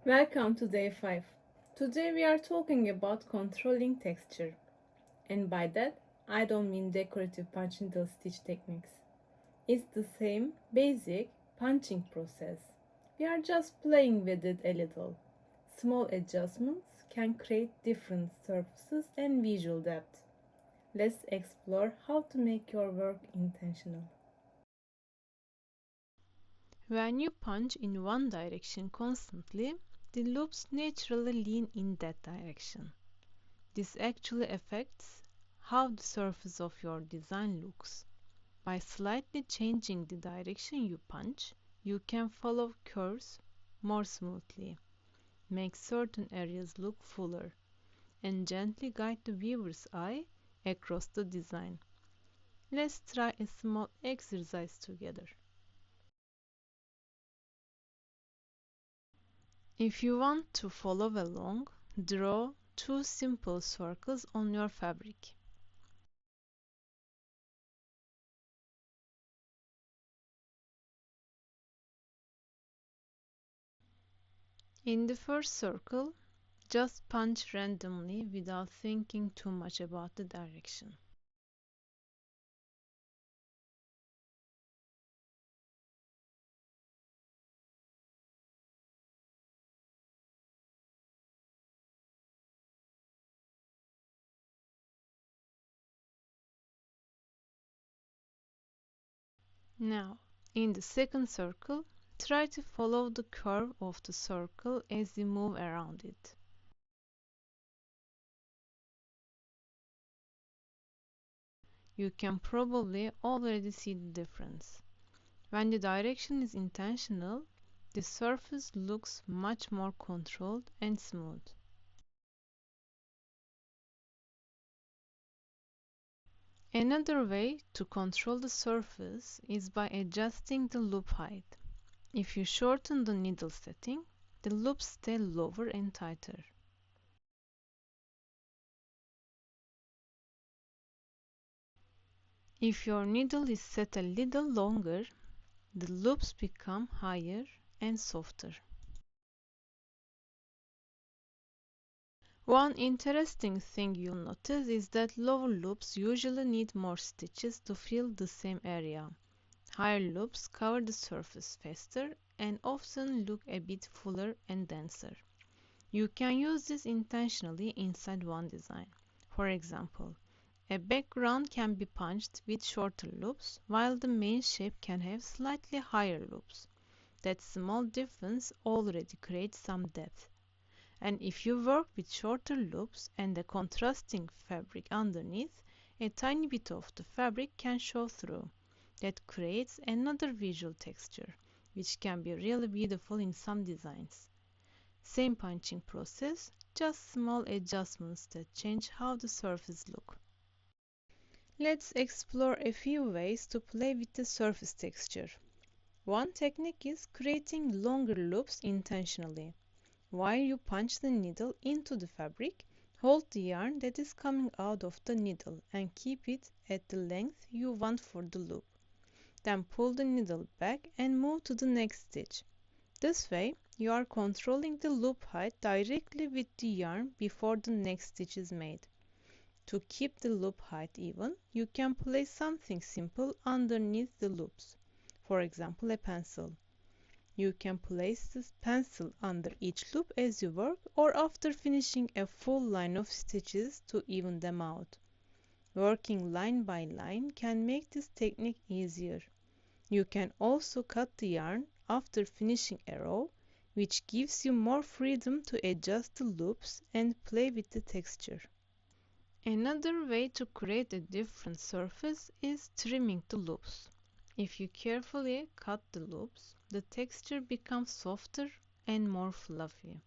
Welcome to day 5. Today we are talking about controlling texture, and by that I don't mean decorative punch needle stitch techniques. It's the same basic punching process. We are just playing with it a little. Small adjustments can create different surfaces and visual depth. Let's explore how to make your work intentional. When you punch in one direction constantly, the loops naturally lean in that direction. This actually affects how the surface of your design looks. By slightly changing the direction you punch, you can follow curves more smoothly, make certain areas look fuller, and gently guide the viewer's eye across the design. Let's try a small exercise together. If you want to follow along, draw two simple circles on your fabric. In the first circle, just punch randomly without thinking too much about the direction. Now, in the second circle, try to follow the curve of the circle as you move around it. You can probably already see the difference. When the direction is intentional, the surface looks much more controlled and smooth. Another way to control the surface is by adjusting the loop height. If you shorten the needle setting, the loops stay lower and tighter. If your needle is set a little longer, the loops become higher and softer. One interesting thing you'll notice is that lower loops usually need more stitches to fill the same area. Higher loops cover the surface faster and often look a bit fuller and denser. You can use this intentionally inside one design. For example, a background can be punched with shorter loops, while the main shape can have slightly higher loops. That small difference already creates some depth. And if you work with shorter loops and a contrasting fabric underneath, a tiny bit of the fabric can show through. That creates another visual texture, which can be really beautiful in some designs. Same punching process, just small adjustments that change how the surface look. Let's explore a few ways to play with the surface texture. One technique is creating longer loops intentionally. While you punch the needle into the fabric, hold the yarn that is coming out of the needle and keep it at the length you want for the loop. Then pull the needle back and move to the next stitch. This way, you are controlling the loop height directly with the yarn before the next stitch is made. To keep the loop height even, you can place something simple underneath the loops. For example, a pencil. You can place this pencil under each loop as you work or after finishing a full line of stitches to even them out. Working line by line can make this technique easier. You can also cut the yarn after finishing a row, which gives you more freedom to adjust the loops and play with the texture. Another way to create a different surface is trimming the loops. If you carefully cut the loops, the texture becomes softer and more fluffy.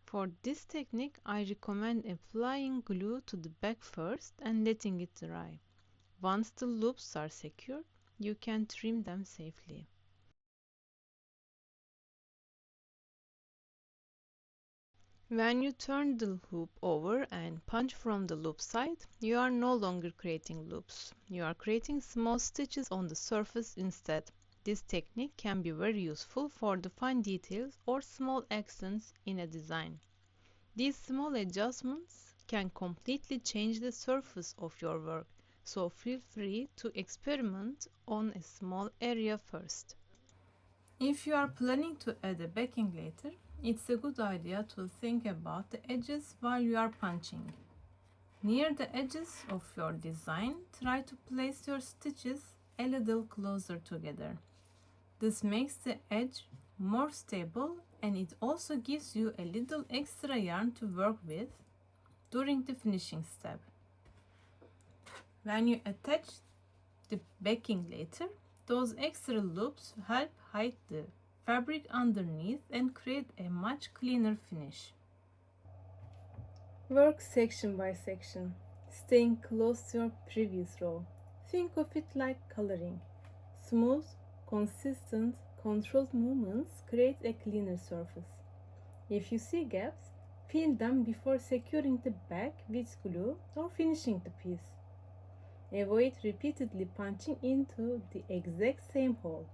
For this technique, I recommend applying glue to the back first and letting it dry. Once the loops are secured, you can trim them safely. When you turn the hoop over and punch from the loop side, you are no longer creating loops. You are creating small stitches on the surface instead. This technique can be very useful for the fine details or small accents in a design. These small adjustments can completely change the surface of your work, so feel free to experiment on a small area first. If you are planning to add a backing later, it's a good idea to think about the edges while you are punching. Near the edges of your design, try to place your stitches a little closer together. This makes the edge more stable and it also gives you a little extra yarn to work with during the finishing step. When you attach the backing later, those extra loops help hide the fabric underneath and create a much cleaner finish. Work section by section, staying close to your previous row. Think of it like coloring. Smooth, consistent, controlled movements create a cleaner surface. If you see gaps, fill them before securing the back with glue or finishing the piece. Avoid repeatedly punching into the exact same hole,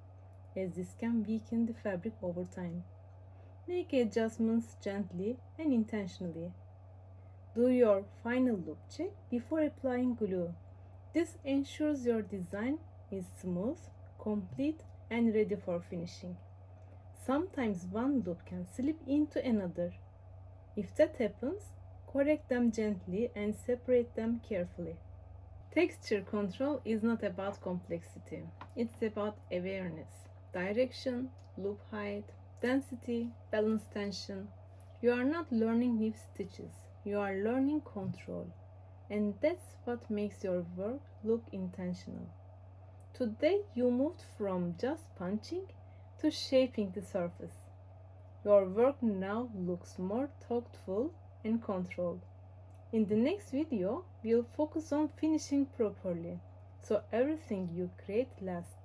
as this can weaken the fabric over time. Make adjustments gently and intentionally. Do your final loop check before applying glue. This ensures your design is smooth, complete, and ready for finishing. Sometimes one loop can slip into another. If that happens, correct them gently and separate them carefully. Texture control is not about complexity, it's about awareness, direction, loop height, density, balance tension. You are not learning with stitches, you are learning control, and that's what makes your work look intentional. Today you moved from just punching to shaping the surface. Your work now looks more thoughtful and controlled. In the next video, we'll focus on finishing properly, so everything you create lasts.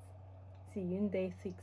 See you in day 6.